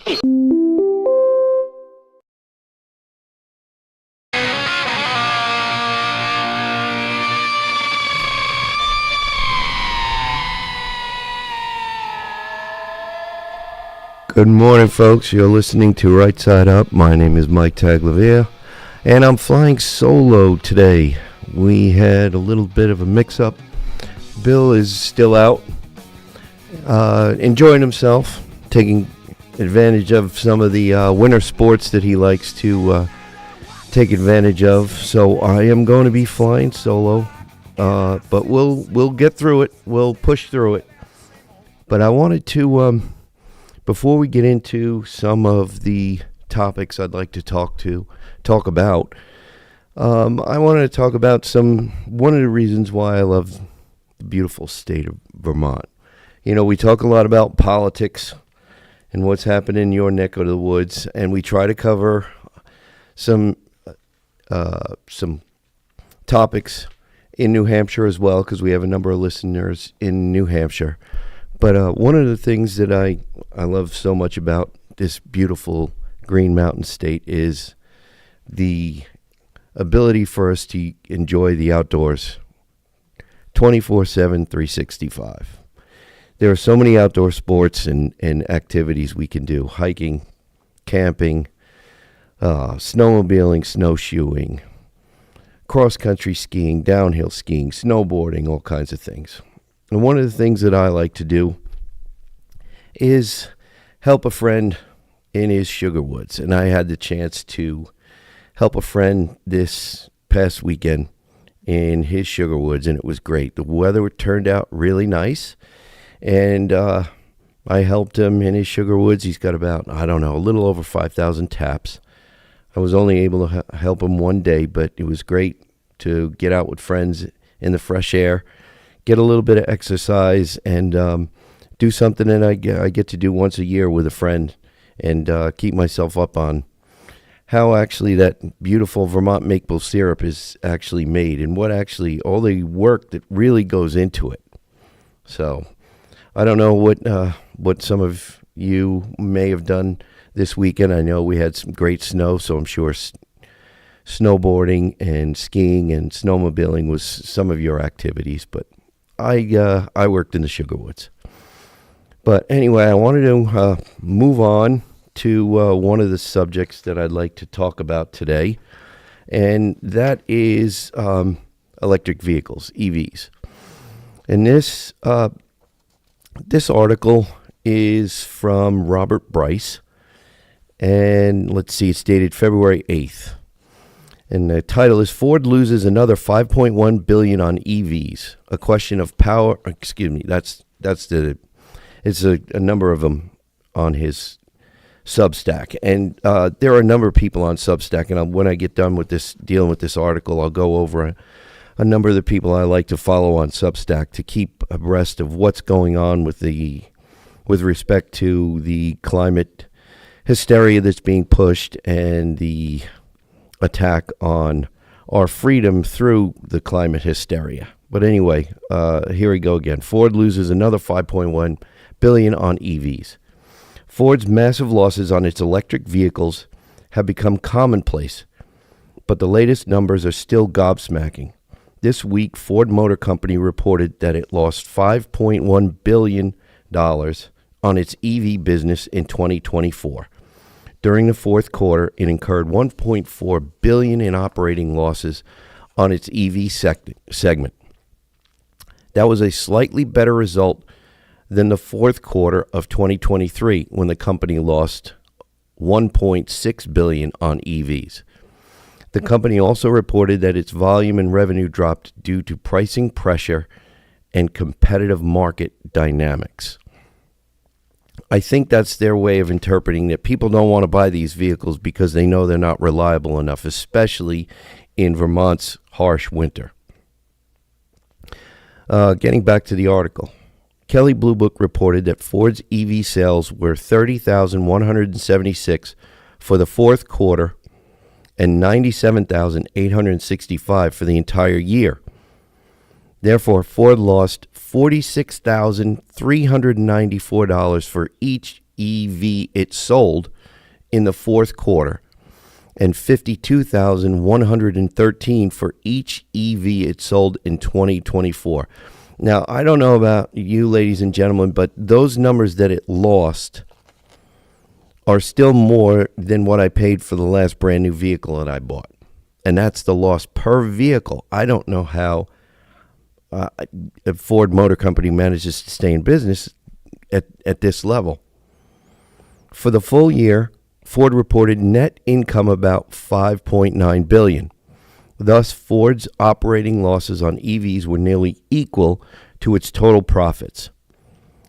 Good morning, folks. You're listening to Right Side Up. My name is Mike Taglavia, and I'm flying solo today. We had a little bit of a mix-up. Bill is still out, enjoying himself, taking advantage of some of the winter sports that he likes to take advantage of. So I am going to be flying solo, but we'll get through it. We'll push through it. But I wanted to... Before we get into some of the topics I'd like to talk about, I wanted to talk about one of the reasons why I love the beautiful state of Vermont. You know, we talk a lot about politics and what's happening in your neck of the woods, and we try to cover some topics in New Hampshire as well, because we have a number of listeners in New Hampshire. But one of the things that I love so much about this beautiful Green Mountain State is the ability for us to enjoy the outdoors 24/7, 365. There are so many outdoor sports and activities we can do: hiking, camping, snowmobiling, snowshoeing, cross-country skiing, downhill skiing, snowboarding, all kinds of things. And one of the things that I like to do is help a friend in his sugar woods. And I had the chance to help a friend this past weekend in his sugar woods, and it was great. The weather turned out really nice, and I helped him in his sugar woods. He's got about, a little over 5,000 taps. I was only able to help him one day, but it was great to get out with friends in the fresh air, get a little bit of exercise, and do something that I get to do once a year with a friend, and keep myself up on how actually that beautiful Vermont maple syrup is actually made, and what actually all the work that really goes into it. So I don't know what some of you may have done this weekend. I know we had some great snow, so I'm sure snowboarding and skiing and snowmobiling was some of your activities, but I worked in the sugar woods. But anyway, I wanted to move on to one of the subjects that I'd like to talk about today, and that is electric vehicles, EVs. And this article is from Robert Bryce, and let's see, it's dated February 8th. And the title is Ford Loses Another $5.1 billion on EVs. A question of power. Excuse me. It's a number of them on his Substack. And there are a number of people on Substack. And when I get done with dealing with this article, I'll go over a number of the people I like to follow on Substack to keep abreast of what's going on with respect to the climate hysteria that's being pushed and the attack on our freedom through the climate hysteria. But anyway, here we go again. Ford loses another $5.1 billion on EVs. Ford's massive losses on its electric vehicles have become commonplace, but the latest numbers are still gobsmacking. This week, Ford Motor Company reported that it lost $5.1 billion on its EV business in 2024. During the fourth quarter, it incurred $1.4 billion in operating losses on its EV segment. That was a slightly better result than the fourth quarter of 2023, when the company lost $1.6 billion on EVs. The company also reported that its volume and revenue dropped due to pricing pressure and competitive market dynamics. I think that's their way of interpreting that people don't want to buy these vehicles because they know they're not reliable enough, especially in Vermont's harsh winter. Getting back to the article, Kelley Blue Book reported that Ford's EV sales were 30,176 for the fourth quarter and 97,865 for the entire year. Therefore, Ford lost $46,394 for each EV it sold in the fourth quarter, and 52,113 for each EV it sold in 2024. Now, I don't know about you, ladies and gentlemen, but those numbers that it lost are still more than what I paid for the last brand new vehicle that I bought. And that's the loss per vehicle. I don't know how a Ford Motor Company manages to stay in business at this level. For the full year, Ford reported net income about $5.9 billion. Thus, Ford's operating losses on EVs were nearly equal to its total profits.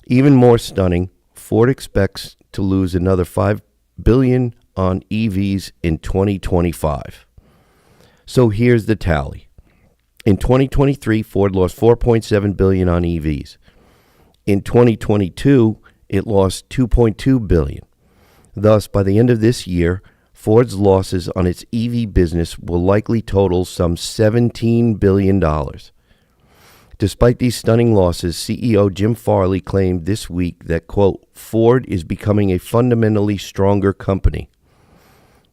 Even more stunning, Ford expects to lose another $5 billion on EVs in 2025. So here's the tally. In 2023, Ford lost $4.7 billion on EVs. In 2022, it lost $2.2 billion. Thus, by the end of this year, Ford's losses on its EV business will likely total some $17 billion. Despite these stunning losses, CEO Jim Farley claimed this week that, quote, Ford is becoming a fundamentally stronger company.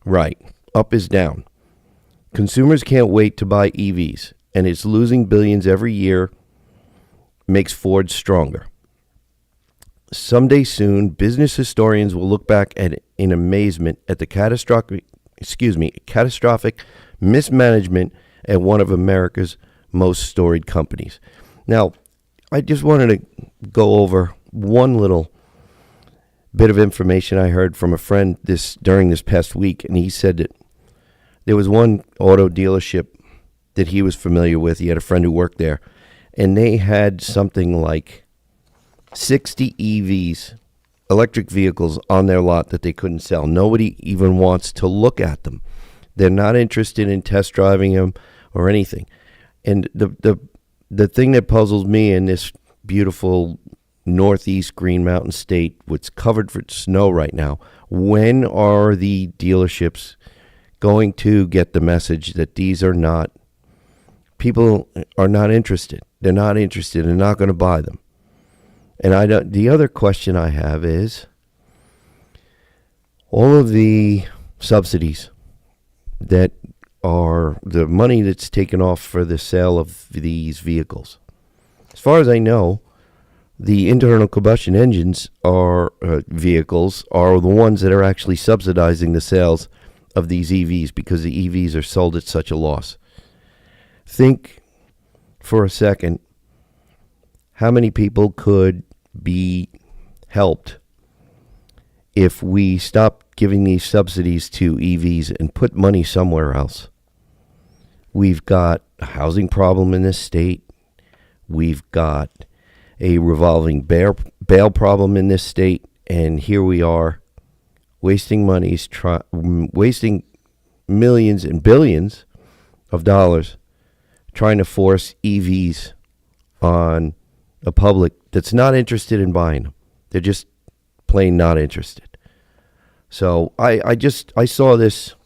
Right, up is down. Consumers can't wait to buy EVs, and its losing billions every year makes Ford stronger. Someday soon, business historians will look back in amazement at the catastrophic mismanagement at one of America's most storied companies. Now, I just wanted to go over one little bit of information I heard from a friend during this past week, and he said that there was one auto dealership that he was familiar with. He had a friend who worked there, and they had something like 60 EVs, electric vehicles, on their lot that they couldn't sell. Nobody even wants to look at them. They're not interested in test driving them or anything. And the thing that puzzles me in this beautiful northeast Green Mountain state, what's covered with snow right now, when are the dealerships going to get the message that people are not interested? They're not interested and not going to buy them. And the other question I have is, all of the subsidies that are the money that's taken off for the sale of these vehicles. As far as I know, the internal combustion engines vehicles are the ones that are actually subsidizing the sales of these EVs because the EVs are sold at such a loss. Think for a second how many people could be helped if we stop giving these subsidies to EVs and put money somewhere else. We've got a housing problem in this state. We've got a revolving bail problem in this state, and here we are wasting wasting millions and billions of dollars trying to force EVs on a public that's not interested in buying them. They're just plain not interested. So I saw this,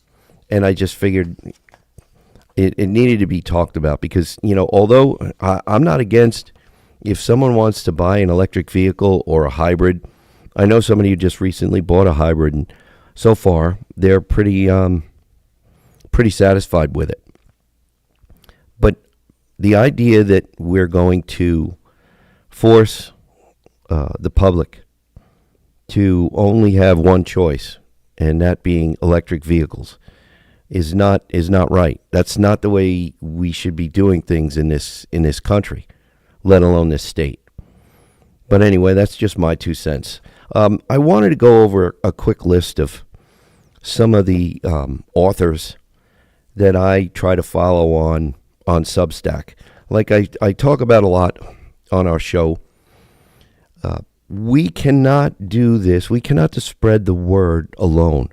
and I just figured it needed to be talked about because, although I'm not against if someone wants to buy an electric vehicle or a hybrid. I know somebody who just recently bought a hybrid, and so far they're pretty satisfied with it. But the idea that we're going to force the public to only have one choice, and that being electric vehicles, is not right. That's not the way we should be doing things in this country, let alone this state. But anyway, that's just my 2 cents. I wanted to go over a quick list of some of the authors that I try to follow on Substack. Like I talk about a lot on our show. We cannot do this. We cannot spread the word alone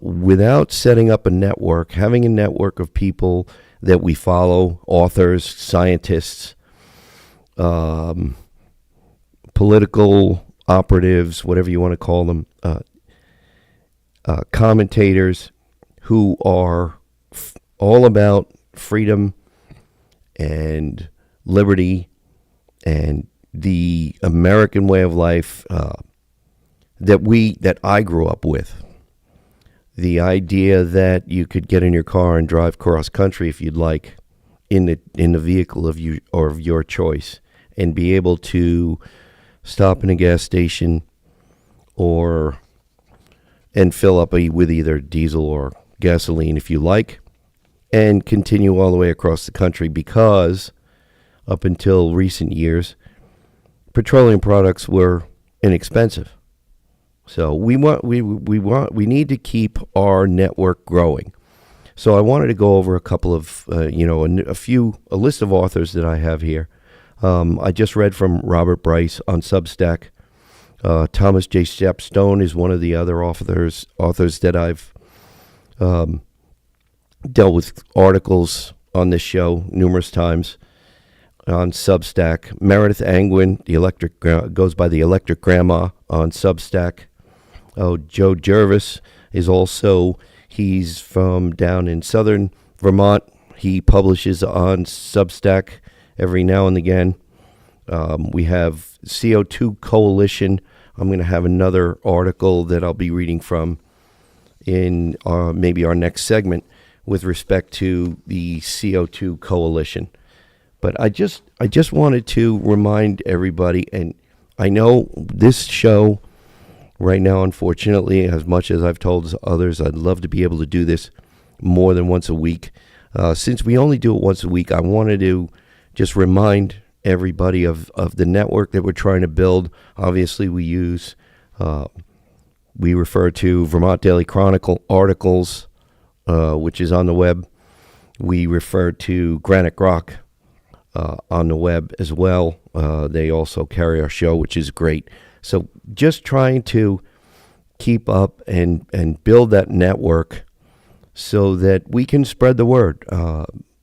without setting up a network, having a network of people that we follow, authors, scientists, political operatives, whatever you want to call them, commentators who are all about freedom and liberty and the American way of life, that I grew up with. The idea that you could get in your car and drive cross country if you'd like in the vehicle of you or of your choice, and be able to stop in a gas station and fill up with either diesel or gasoline if you like, and continue all the way across the country, because up until recent years, petroleum products were inexpensive. So we need to keep our network growing. So I wanted to go over a couple of a list of authors that I have here. I just read from Robert Bryce on Substack. Thomas J. Shepstone is one of the other authors that I've dealt with articles on this show numerous times on Substack. Meredith Angwin, goes by the Electric Grandma on Substack. Oh, Joe Jervis is also, he's from down in southern Vermont. He publishes on Substack every now and again. We have CO2 Coalition. I'm going to have another article that I'll be reading from in maybe our next segment with respect to the CO2 Coalition. But I just wanted to remind everybody, and I know this show right now, unfortunately, as much as I've told others, I'd love to be able to do this more than once a week. Since we only do it once a week, I wanted to just remind everybody of the network that we're trying to build. Obviously, we refer to Vermont Daily Chronicle articles, which is on the web. We refer to Granite Rock on the web as well. They also carry our show, which is great. So just trying to keep up and build that network so that we can spread the word.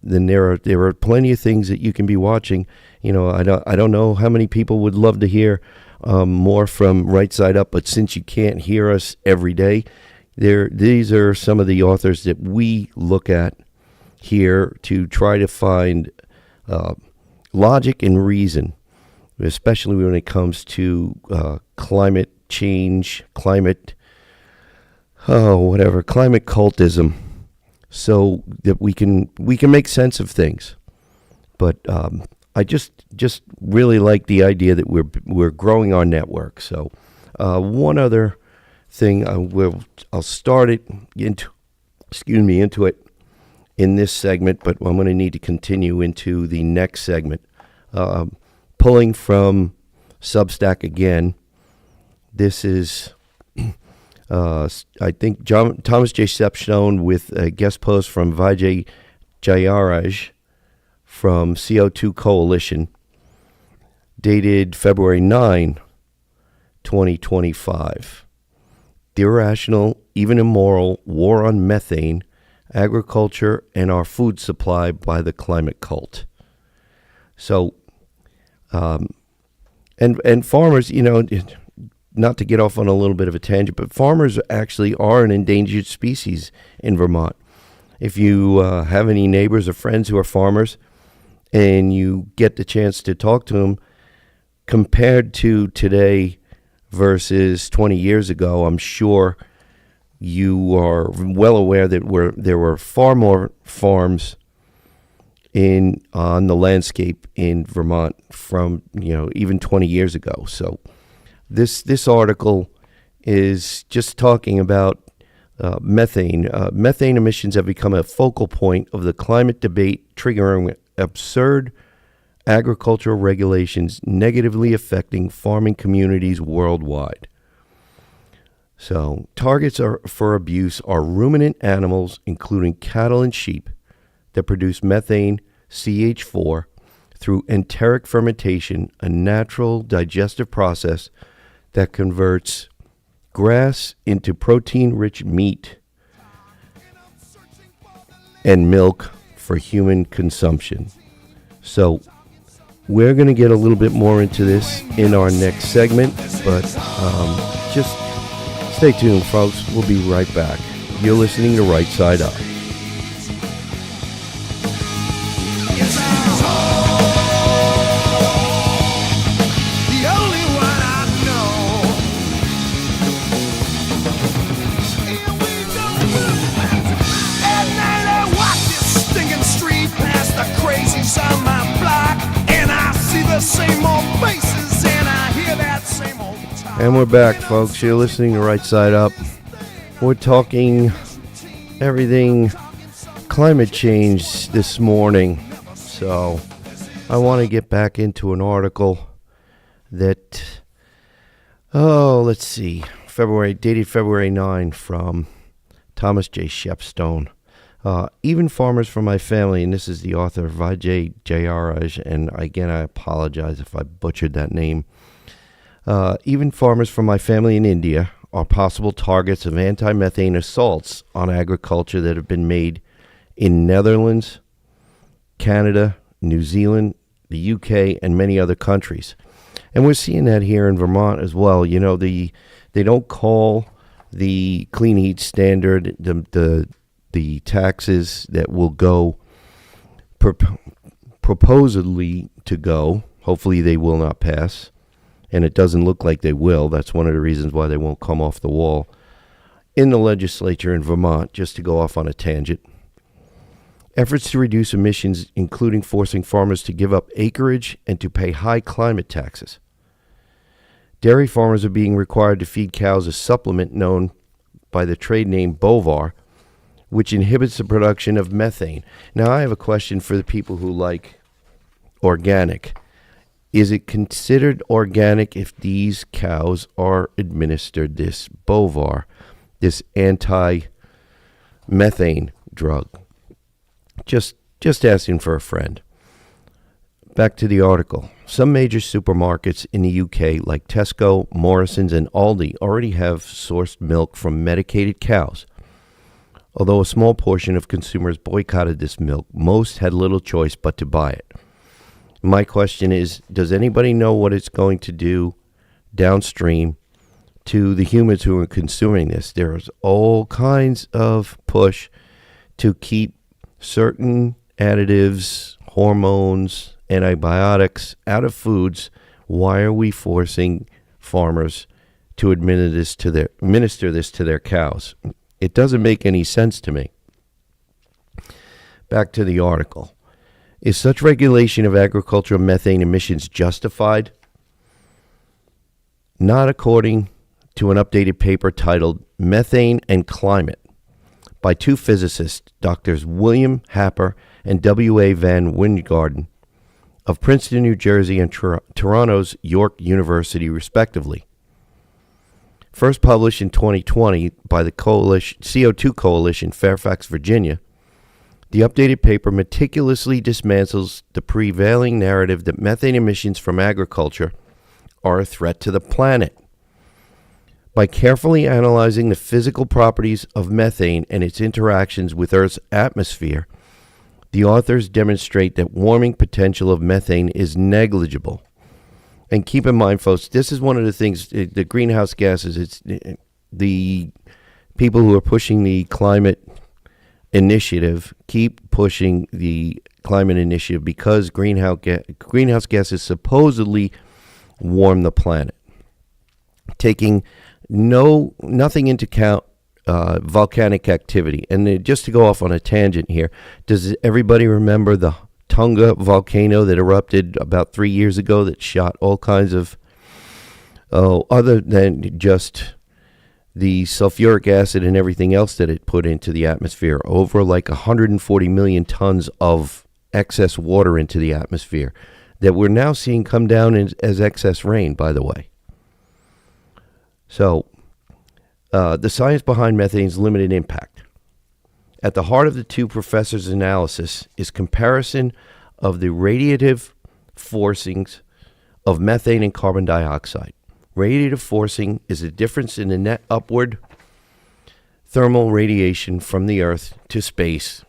Then there are plenty of things that you can be watching. I don't know how many people would love to hear more from Right Side Up, but since you can't hear us every day, these are some of the authors that we look at here to try to find logic and reason, especially when it comes to climate change, climate cultism, so that we can make sense of things. But I just really like the idea that we're growing our network. So one other thing, I'll start it into it in this segment, but I'm going to need to continue into the next segment. Pulling from Substack again, this is, I think, Thomas J. Shepstone with a guest post from Vijay Jayaraj from CO2 Coalition, dated February 9, 2025. The irrational, even immoral war on methane, agriculture, and our food supply by the climate cult. So, and farmers, not to get off on a little bit of a tangent, but farmers actually are an endangered species in Vermont. If you have any neighbors or friends who are farmers and you get the chance to talk to them, compared to today versus 20 years ago, I'm sure you are well aware that there were far more farms on the landscape in Vermont from even 20 years ago. So this article is just talking about methane. Methane emissions have become a focal point of the climate debate, triggering absurd agricultural regulations negatively affecting farming communities worldwide. So targets for abuse are ruminant animals, including cattle and sheep, that produce methane, CH4, through enteric fermentation, a natural digestive process that converts grass into protein-rich meat and milk for human consumption. So we're going to get a little bit more into this in our next segment, but just stay tuned, folks. We'll be right back. You're listening to Right Side Up. same old faces, and I hear that same old time. And we're back, folks. You're listening to Right Side Up. We're talking everything climate change this morning. So I want to get back into an article that, let's see, dated February 9 from Thomas J. Shepstone. Even farmers from my family, and this is the author Vijay Jayaraj, and again, I apologize if I butchered that name. Even farmers from my family in India are possible targets of anti-methane assaults on agriculture that have been made in Netherlands, Canada, New Zealand, the UK, and many other countries. And we're seeing that here in Vermont as well. You know, they don't call the clean heat standard the taxes that will go proposedly to go. Hopefully they will not pass, and it doesn't look like they will. That's one of the reasons why they won't come off the wall in the legislature in Vermont, just to go off on a tangent. Efforts to reduce emissions, including forcing farmers to give up acreage and to pay high climate taxes. Dairy farmers are being required to feed cows a supplement known by the trade name Bovar, which inhibits the production of methane. Now, I have a question for the people who like organic. Is it considered organic if these cows are administered this Bovar, this anti-methane drug? Just asking for a friend. Back to the article. Some major supermarkets in the UK, like Tesco, Morrison's, and Aldi, already have sourced milk from medicated cows. Although a small portion of consumers boycotted this milk, most had little choice but to buy it. My question is, does anybody know what it's going to do downstream to the humans who are consuming this? There's all kinds of push to keep certain additives, hormones, antibiotics out of foods. Why are we forcing farmers to administer this to their cows? It doesn't make any sense to me. Back to the article. Is such regulation of agricultural methane emissions justified? Not according to an updated paper titled Methane and Climate by two physicists, Drs. William Happer and W.A. Van Wijngaarden of Princeton, New Jersey, and Toronto's York University, respectively. First published in 2020 by the CO2 Coalition, Fairfax, Virginia, the updated paper meticulously dismantles the prevailing narrative that methane emissions from agriculture are a threat to the planet. By carefully analyzing the physical properties of methane and its interactions with Earth's atmosphere, the authors demonstrate that warming potential of methane is negligible. And keep in mind, folks, this is one of the things, the greenhouse gases, it's the people who are pushing the climate initiative keep pushing the climate initiative because greenhouse gases supposedly warm the planet. Taking nothing into account volcanic activity. And just to go off on a tangent here, does everybody remember the Tunga volcano that erupted about 3 years ago that shot all kinds of, other than just the sulfuric acid and everything else that it put into the atmosphere, over like 140 million tons of excess water into the atmosphere that we're now seeing come down as excess rain, by the way. So the science behind methane's limited impact. At the heart of the two professors' analysis is comparison of the radiative forcings of methane and carbon dioxide. Radiative forcing is the difference in the net upward thermal radiation from the Earth to space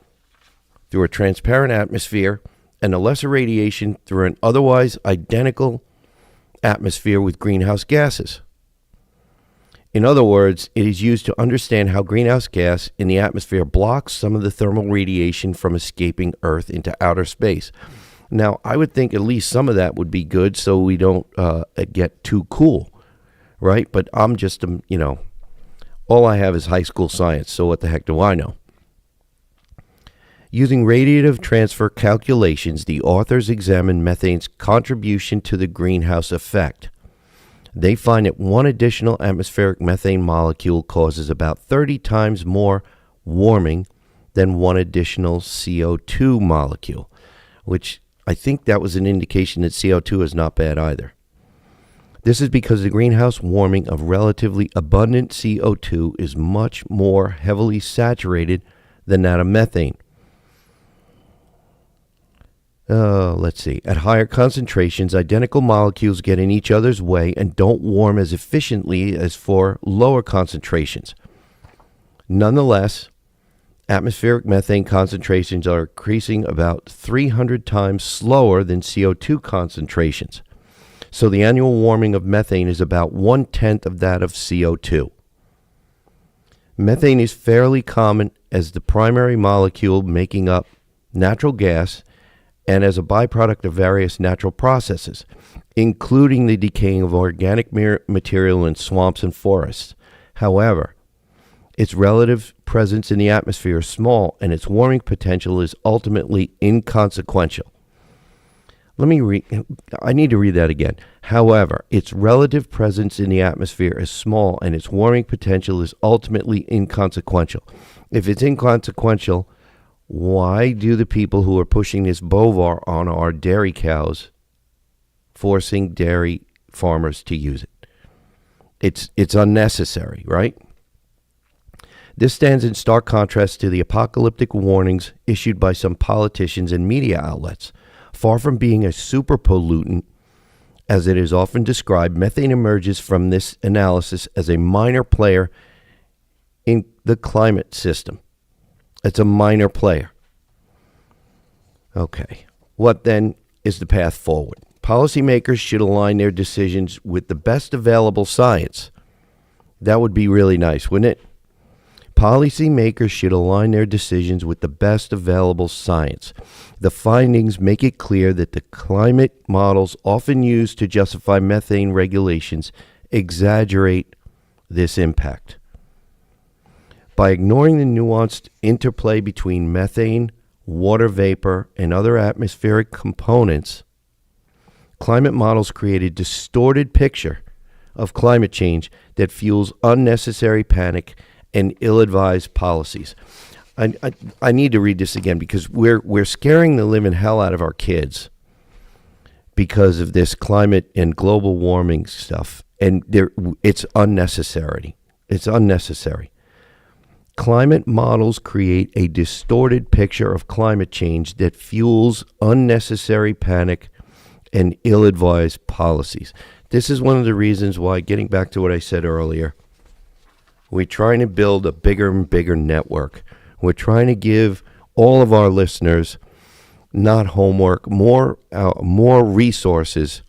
through a transparent atmosphere and the lesser radiation through an otherwise identical atmosphere with greenhouse gases. In other words, it is used to understand how greenhouse gas in the atmosphere blocks some of the thermal radiation from escaping Earth into outer space. Now, I would think at least some of that would be good so we don't get too cool, right? But I'm just, all I have is high school science, so what the heck do I know? Using radiative transfer calculations, the authors examined methane's contribution to the greenhouse effect. They find that one additional atmospheric methane molecule causes about 30 times more warming than one additional CO2 molecule, which I think that was an indication that CO2 is not bad either. This is because the greenhouse warming of relatively abundant CO2 is much more heavily saturated than that of methane. Let's see. At higher concentrations, identical molecules get in each other's way and don't warm as efficiently as for lower concentrations. Nonetheless, atmospheric methane concentrations are increasing about 300 times slower than CO2 concentrations. So the annual warming of methane is about 1/10 of that of CO2. Methane is fairly common as the primary molecule making up natural gas and as a byproduct of various natural processes, including the decaying of organic material in swamps and forests. However, its relative presence in the atmosphere is small, and its warming potential is ultimately inconsequential. I need to read that again. However, its relative presence in the atmosphere is small, and its warming potential is ultimately inconsequential. If it's inconsequential, why do the people who are pushing this Bovar on our dairy cows forcing dairy farmers to use it? It's unnecessary, right? This stands in stark contrast to the apocalyptic warnings issued by some politicians and media outlets. Far from being a super pollutant, as it is often described, methane emerges from this analysis as a minor player in the climate system. It's a minor player. Okay. What then is the path forward? Policymakers should align their decisions with the best available science. That would be really nice, wouldn't it? Policymakers should align their decisions with the best available science. The findings make it clear that the climate models often used to justify methane regulations exaggerate this impact. By ignoring the nuanced interplay between methane, water vapor, and other atmospheric components, climate models create a distorted picture of climate change that fuels unnecessary panic and ill-advised policies. I need to read this again because we're scaring the living hell out of our kids because of this climate and global warming stuff, and it's unnecessary. It's unnecessary. Climate models create a distorted picture of climate change that fuels unnecessary panic and ill-advised policies. This is one of the reasons why, getting back to what I said earlier, we're trying to build a bigger and bigger network. We're trying to give all of our listeners, not homework, more resources.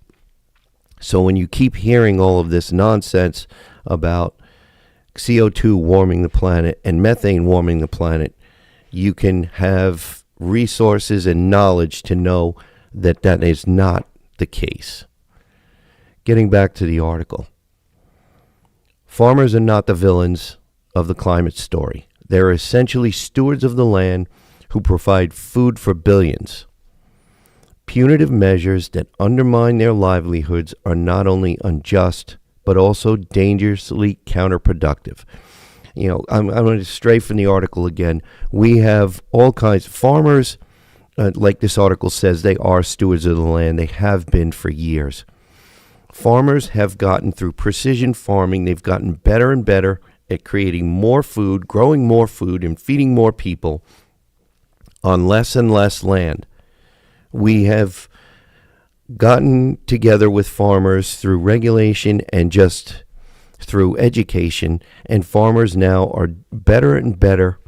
So when you keep hearing all of this nonsense about CO2 warming the planet and methane warming the planet, you can have resources and knowledge to know that that is not the case. Getting back to the article. Farmers are not the villains of the climate story. They're essentially stewards of the land who provide food for billions. Punitive measures that undermine their livelihoods are not only unjust, but also dangerously counterproductive. You know, I'm going to stray from the article again. We have all kinds of farmers, like this article says, they are stewards of the land. They have been for years. Farmers have gotten, through precision farming, they've gotten better and better at creating more food, growing more food, and feeding more people on less and less land. We have gotten together with farmers through regulation and just through education, and farmers now are better and better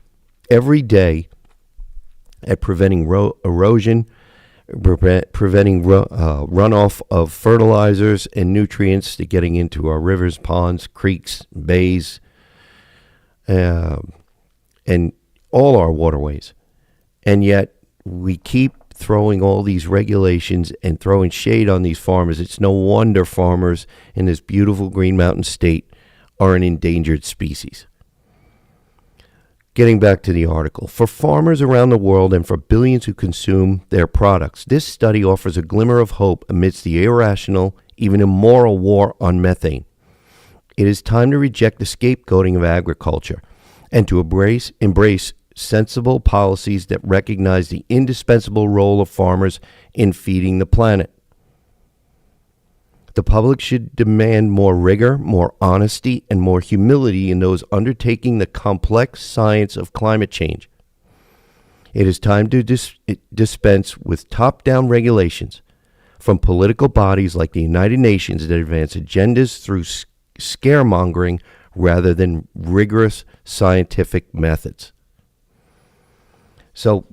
every day at preventing erosion, preventing runoff of fertilizers and nutrients to getting into our rivers, ponds, creeks, bays, and all our waterways. And yet we keep throwing all these regulations and throwing shade on these farmers. It's no wonder farmers in this beautiful Green Mountain state are an endangered species. Getting back to the article, for farmers around the world and for billions who consume their products, this study offers a glimmer of hope amidst the irrational, even immoral war on methane. It is time to reject the scapegoating of agriculture and to embrace sensible policies that recognize the indispensable role of farmers in feeding the planet. The public should demand more rigor, more honesty, and more humility in those undertaking the complex science of climate change. It is time to dispense with top-down regulations from political bodies like the United Nations that advance agendas through scaremongering rather than rigorous scientific methods. So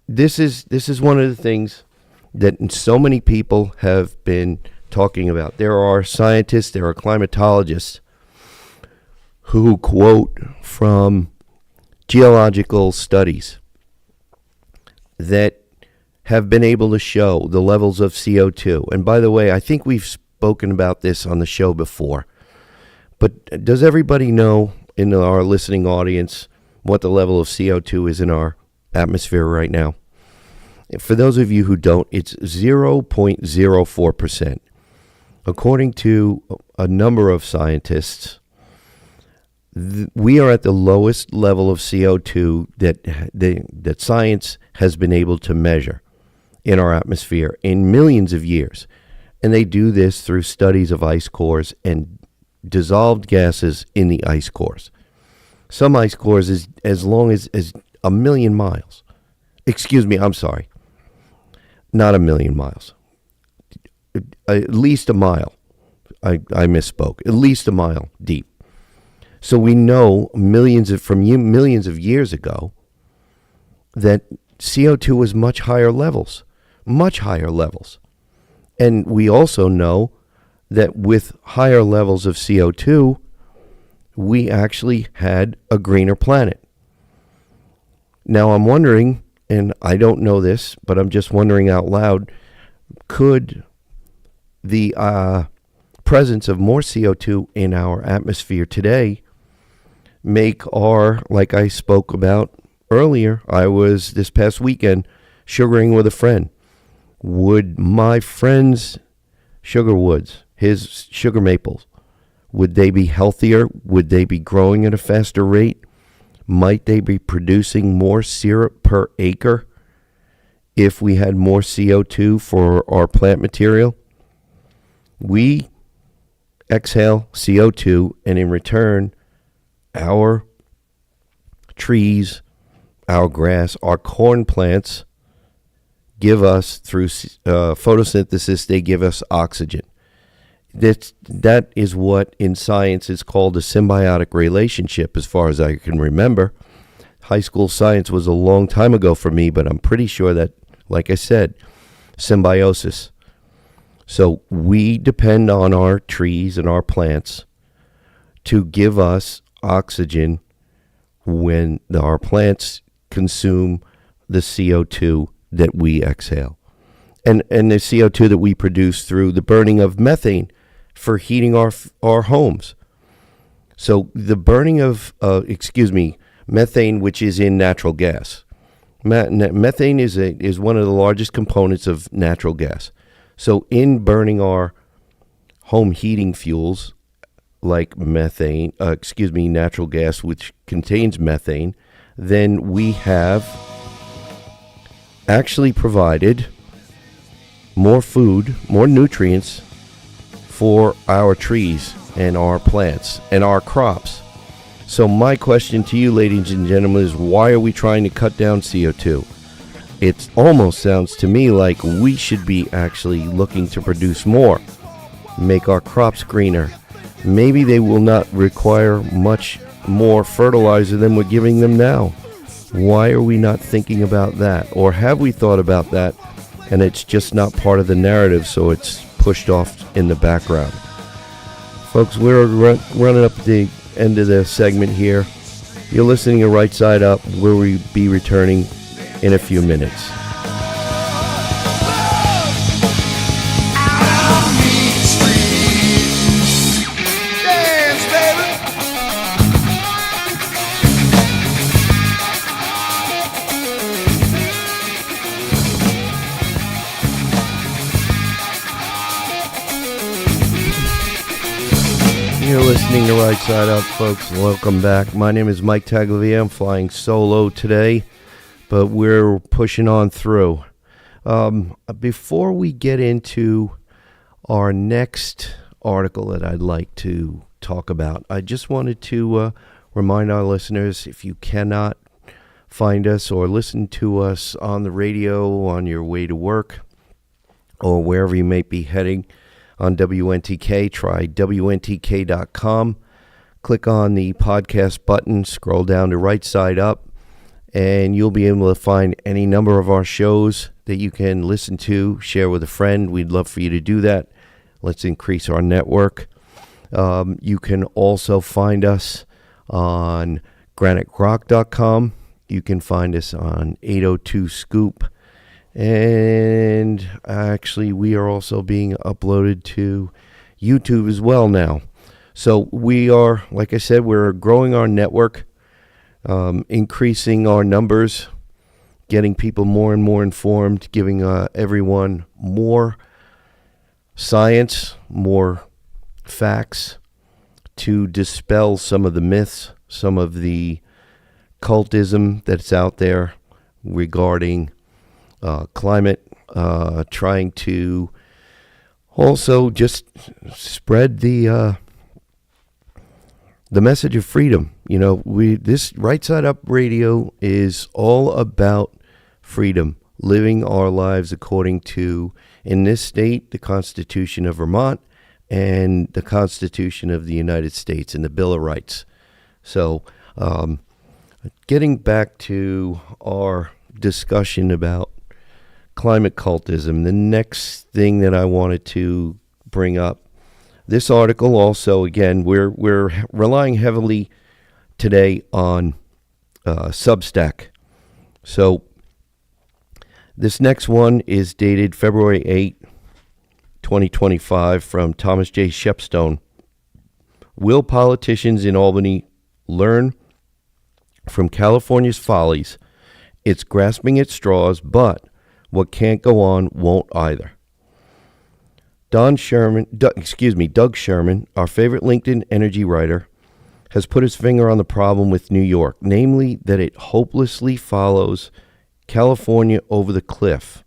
this is one of the things that so many people have been talking about. There are scientists, there are climatologists who quote from geological studies that have been able to show the levels of CO2. And by the way, I think we've spoken about this on the show before. But does everybody know in our listening audience what the level of CO2 is in our atmosphere right now? For those of you who don't, it's 0.04%. According to a number of scientists, we are at the lowest level of CO2 that science has been able to measure in our atmosphere in millions of years. And they do this through studies of ice cores and dissolved gases in the ice cores. Some ice cores is as long as a million miles. Excuse me, I'm sorry. Not a million miles. At least a mile. I misspoke. At least a mile deep. So we know millions of years ago that CO2 was much higher levels. And we also know that with higher levels of CO2, we actually had a greener planet. Now I'm wondering, and I don't know this, but I'm just wondering out loud, could the presence of more CO2 in our atmosphere today make our, like I spoke about earlier, I was this past weekend sugaring with a friend. Would my friend's sugar woods, his sugar maples, would they be healthier? Would they be growing at a faster rate? Might they be producing more syrup per acre if we had more CO2 for our plant material? We exhale CO2, and in return, our trees, our grass, our corn plants give us, through photosynthesis, they give us oxygen. That is what in science is called a symbiotic relationship, as far as I can remember. High school science was a long time ago for me, but I'm pretty sure that, like I said, symbiosis. So we depend on our trees and our plants to give us oxygen when our plants consume the CO2 that we exhale. And the CO2 that we produce through the burning of methane for heating our homes. So the burning of, methane, which is in natural gas. Methane is one of the largest components of natural gas. So in burning our home heating fuels, like natural gas, which contains methane, then we have actually provided more food, more nutrients for our trees and our plants and our crops. So my question to you, ladies and gentlemen, is why are we trying to cut down CO2? It almost sounds to me like we should be actually looking to produce more, make our crops greener. Maybe they will not require much more fertilizer than we're giving them now. Why are we not thinking about that? Or have we thought about that and it's just not part of the narrative, so it's pushed off in the background? Folks, we're running up the end of the segment here. You're listening to Right Side Up, where we'll be returning in a few minutes. Dance, baby. You're listening to Right Side Up, folks. Welcome back. My name is Mike Taglavia. I'm flying solo today, but we're pushing on through. Before we get into our next article that I'd like to talk about, I just wanted to remind our listeners, if you cannot find us or listen to us on the radio on your way to work or wherever you may be heading on WNTK, try WNTK.com. Click on the podcast button, scroll down to Right Side Up, and you'll be able to find any number of our shows that you can listen to, share with a friend. We'd love for you to do that. Let's increase our network. You can also find us on GraniteRock.com. You can find us on 802 Scoop. And actually, we are also being uploaded to YouTube as well now. So we are, like I said, we're growing our network, increasing our numbers, getting people more and more informed, giving everyone more science, more facts to dispel some of the myths, some of the cultism that's out there regarding climate, trying to also just spread the message of freedom. You know, this Right Side Up Radio is all about freedom, living our lives according to, in this state, the Constitution of Vermont and the Constitution of the United States and the Bill of Rights. So, getting back to our discussion about climate cultism, the next thing that I wanted to bring up, this article also, again, we're relying heavily today on Substack. So this next one is dated February 8, 2025, from Thomas J. Shepstone. Will politicians in Albany learn from California's follies? It's grasping at straws, but what can't go on won't either. Doug Sherman, our favorite LinkedIn energy writer, has put his finger on the problem with New York, namely that it hopelessly follows California over the cliff.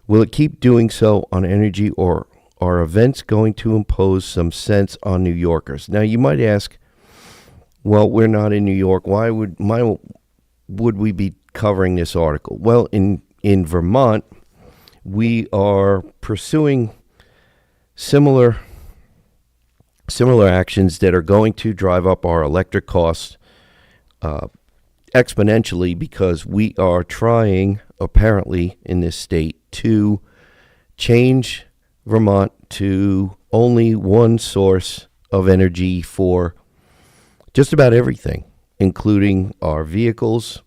Will it keep doing so on energy, or are events going to impose some sense on New Yorkers? Now, you might ask, well, we're not in New York. Why would we be covering this article? Well, in Vermont, we are pursuing similar actions that are going to drive up our electric costs exponentially, because we are trying, apparently, in this state to change Vermont to only one source of energy for just about everything, including our vehicles,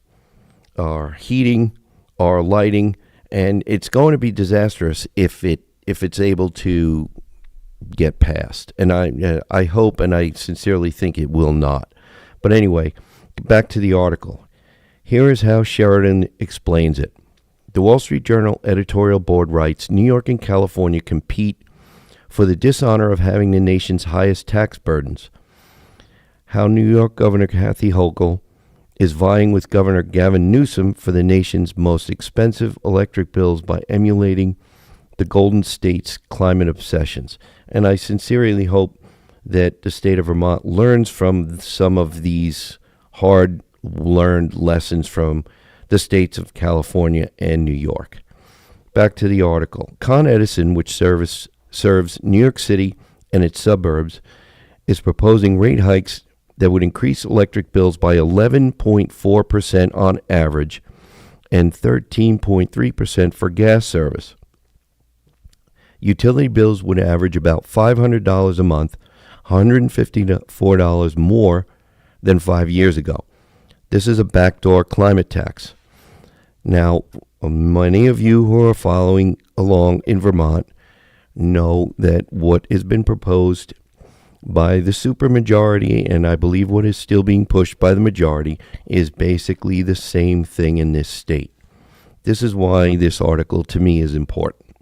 our heating, our lighting, and it's going to be disastrous if it's able to get passed. And I hope and I sincerely think it will not. But anyway, back to the article. Here is how Sheridan explains it. The Wall Street Journal editorial board writes, New York and California compete for the dishonor of having the nation's highest tax burdens. How New York Governor Kathy Hochul is vying with Governor Gavin Newsom for the nation's most expensive electric bills by emulating the Golden State's climate obsessions. And I sincerely hope that the state of Vermont learns from some of these hard-learned lessons from the states of California and New York. Back to the article. Con Edison, which serves New York City and its suburbs, is proposing rate hikes that would increase electric bills by 11.4% on average and 13.3% for gas service. Utility bills would average about $500 a month, $154 more than 5 years ago. This is a backdoor climate tax. Now, many of you who are following along in Vermont know that what has been proposed by the supermajority, and I believe what is still being pushed by the majority, is basically the same thing in this state. This is why this article to me is important.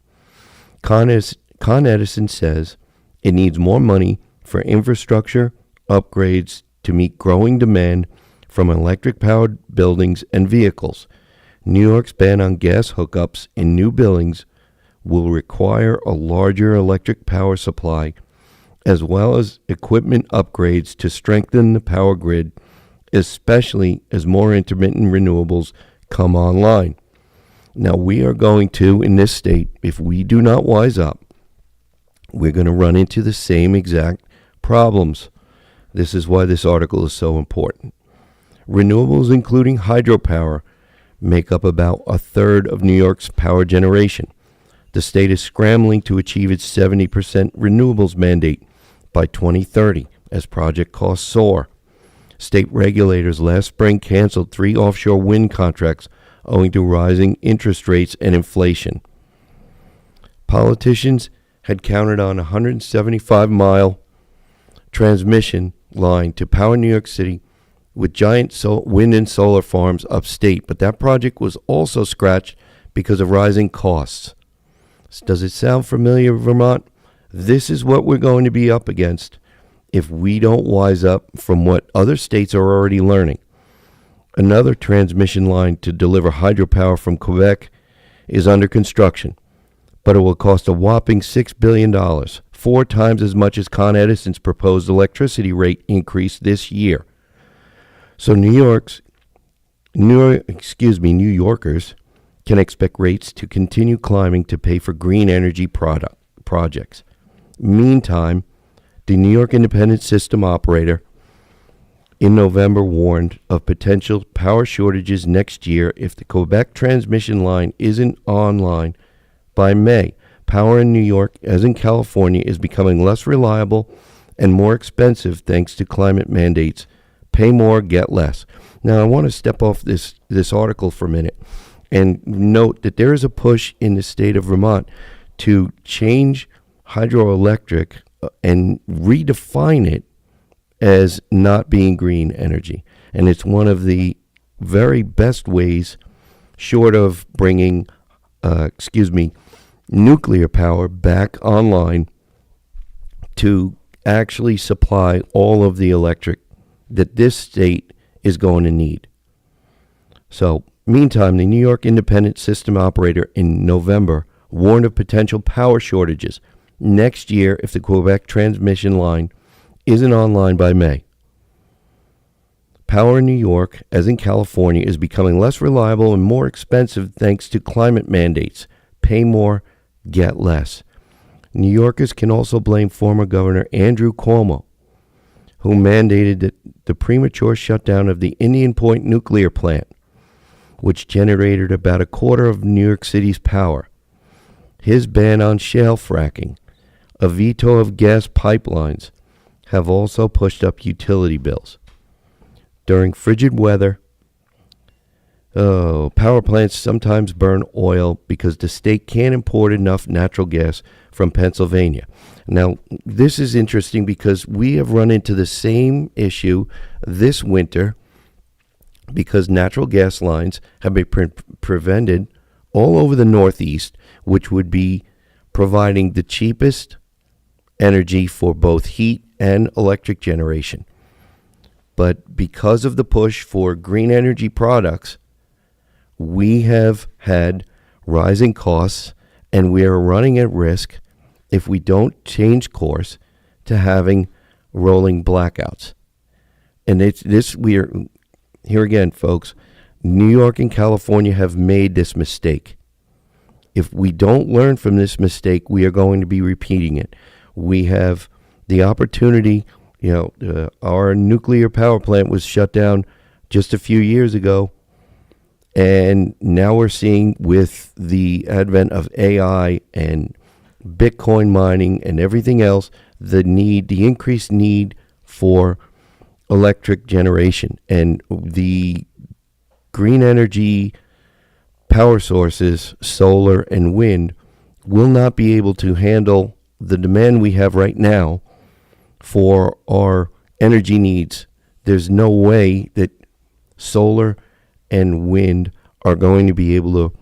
Con Edison says it needs more money for infrastructure upgrades to meet growing demand from electric-powered buildings and vehicles. New York's ban on gas hookups in new buildings will require a larger electric power supply, as well as equipment upgrades to strengthen the power grid, especially as more intermittent renewables come online. Now, we are going to, in this state, if we do not wise up, we're going to run into the same exact problems. This is why this article is so important. Renewables, including hydropower, make up about a third of New York's power generation. The state is scrambling to achieve its 70% renewables mandate by 2030 as project costs soar. State regulators last spring canceled 3 offshore wind contracts owing to rising interest rates and inflation. Politicians had counted on a 175-mile transmission line to power New York City with giant wind and solar farms upstate, but that project was also scratched because of rising costs. Does it sound familiar, Vermont? This is what we're going to be up against if we don't wise up from what other states are already learning. Another transmission line to deliver hydropower from Quebec is under construction, but it will cost a whopping $6 billion, 4 times as much as Con Edison's proposed electricity rate increase this year. So New Yorkers can expect rates to continue climbing to pay for green energy projects. Meantime, the New York Independent System Operator in November warned of potential power shortages next year if the Quebec transmission line isn't online by May. Power in New York, as in California, is becoming less reliable and more expensive thanks to climate mandates. Pay more, get less. Now, I want to step off this article for a minute and note that there is a push in the state of Vermont to change hydroelectric and redefine it as not being green energy. And it's one of the very best ways, short of bringing, nuclear power back online, to actually supply all of the electric that this state is going to need. So, meantime, the New York Independent System Operator in November warned of potential power shortages next year if the Quebec transmission line isn't online by May. Power in New York, as in California, is becoming less reliable and more expensive thanks to climate mandates. Pay more, get less. New Yorkers can also blame former Governor Andrew Cuomo, who mandated the premature shutdown of the Indian Point nuclear plant, which generated about a quarter of New York City's power. His ban on shale fracking, a veto of gas pipelines, have also pushed up utility bills. During frigid weather, power plants sometimes burn oil because the state can't import enough natural gas from Pennsylvania. Now, this is interesting because we have run into the same issue this winter because natural gas lines have been prevented all over the Northeast, which would be providing the cheapest energy for both heat and electric generation. But because of the push for green energy products, we have had rising costs, and we are running at risk if we don't change course to having rolling blackouts. And we are here again, folks. New York and California have made this mistake. If we don't learn from this mistake, we are going to be repeating it. We have the opportunity. Our nuclear power plant was shut down just a few years ago. And now we're seeing, with the advent of AI and Bitcoin mining and everything else, the increased need for electric generation. And the green energy power sources, solar and wind, will not be able to handle the demand we have right now for our energy needs. There's no way that solar and wind are going to be able to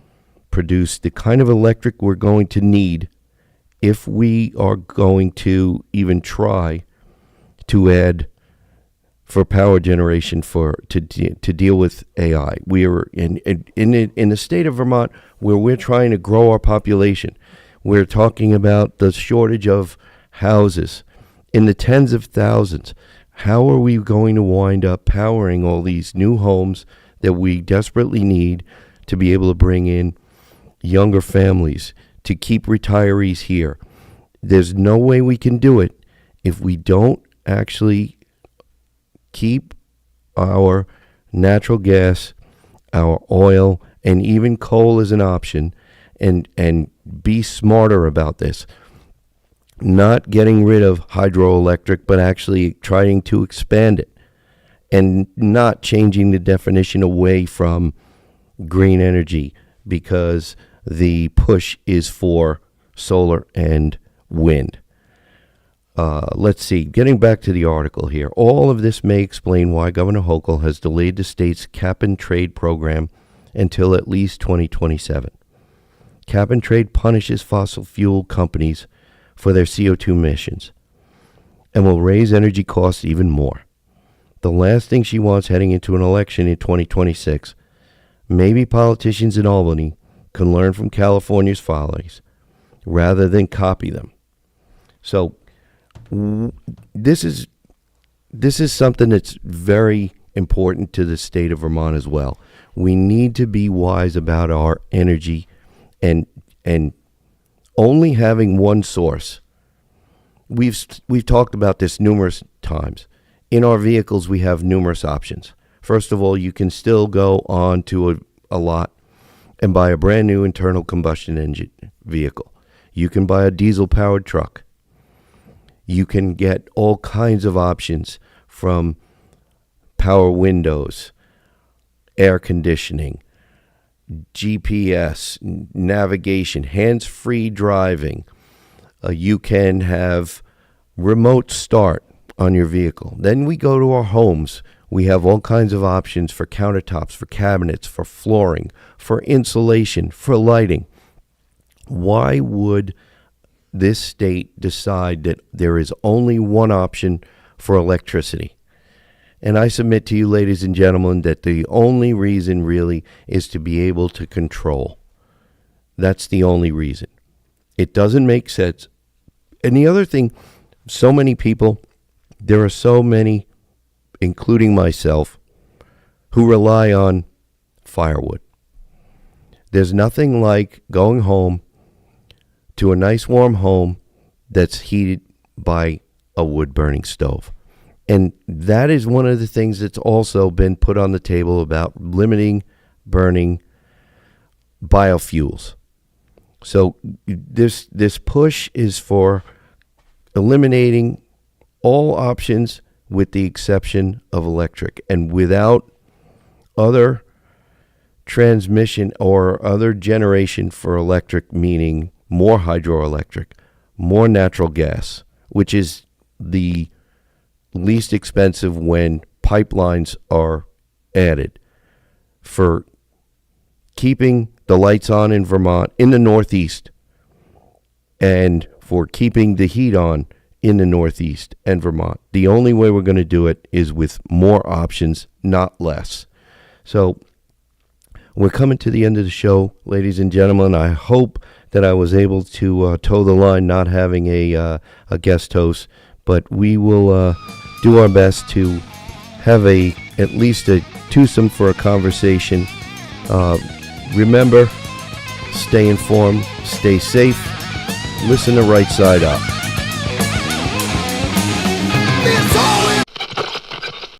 produce the kind of electric we're going to need if we are going to even try to add for power generation to deal with AI. We are in the state of Vermont where we're trying to grow our population. We're talking about the shortage of houses in the tens of thousands. How are we going to wind up powering all these new homes that we desperately need to be able to bring in younger families, to keep retirees here? There's no way we can do it if we don't actually keep our natural gas, our oil, and even coal as an option, and be smarter about this. Not getting rid of hydroelectric, but actually trying to expand it, and not changing the definition away from green energy, because the push is for solar and wind. Let's see. Getting back to the article here. All of this may explain why Governor Hochul has delayed the state's cap-and-trade program until at least 2027. Cap-and-trade punishes fossil fuel companies for their CO2 emissions and will raise energy costs even more. The last thing she wants heading into an election in 2026. Maybe politicians in Albany can learn from California's follies rather than copy them. So this is something that's very important to the state of Vermont as well. We need to be wise about our energy and only having one source. We've talked about this numerous times. In our vehicles, we have numerous options. First of all, you can still go on to a lot and buy a brand new internal combustion engine vehicle. You can buy a diesel-powered truck. You can get all kinds of options, from power windows, air conditioning, GPS, navigation, hands-free driving. You can have remote start on your vehicle. Then we go to our homes. We have all kinds of options for countertops, for cabinets, for flooring, for insulation, for lighting. Why would this state decide that there is only one option for electricity? And I submit to you, ladies and gentlemen, that the only reason really is to be able to control. That's the only reason. It doesn't make sense. And the other thing, so many people, there are so many, including myself, who rely on firewood. There's nothing like going home to a nice warm home that's heated by a wood-burning stove. And that is one of the things that's also been put on the table about limiting burning biofuels. So this push is for eliminating all options with the exception of electric. And without other transmission or other generation for electric, meaning more hydroelectric, more natural gas, which is the least expensive when pipelines are added, for keeping the lights on in Vermont, in the Northeast, and for keeping the heat on in the Northeast and Vermont. The only way we're going to do it is with more options, not less. So we're coming to the end of the show, ladies and gentlemen. I hope that I was able to toe the line, not having a guest host, but we will do our best to have at least a twosome for a conversation. Remember, stay informed, stay safe, listen to Right Side Up.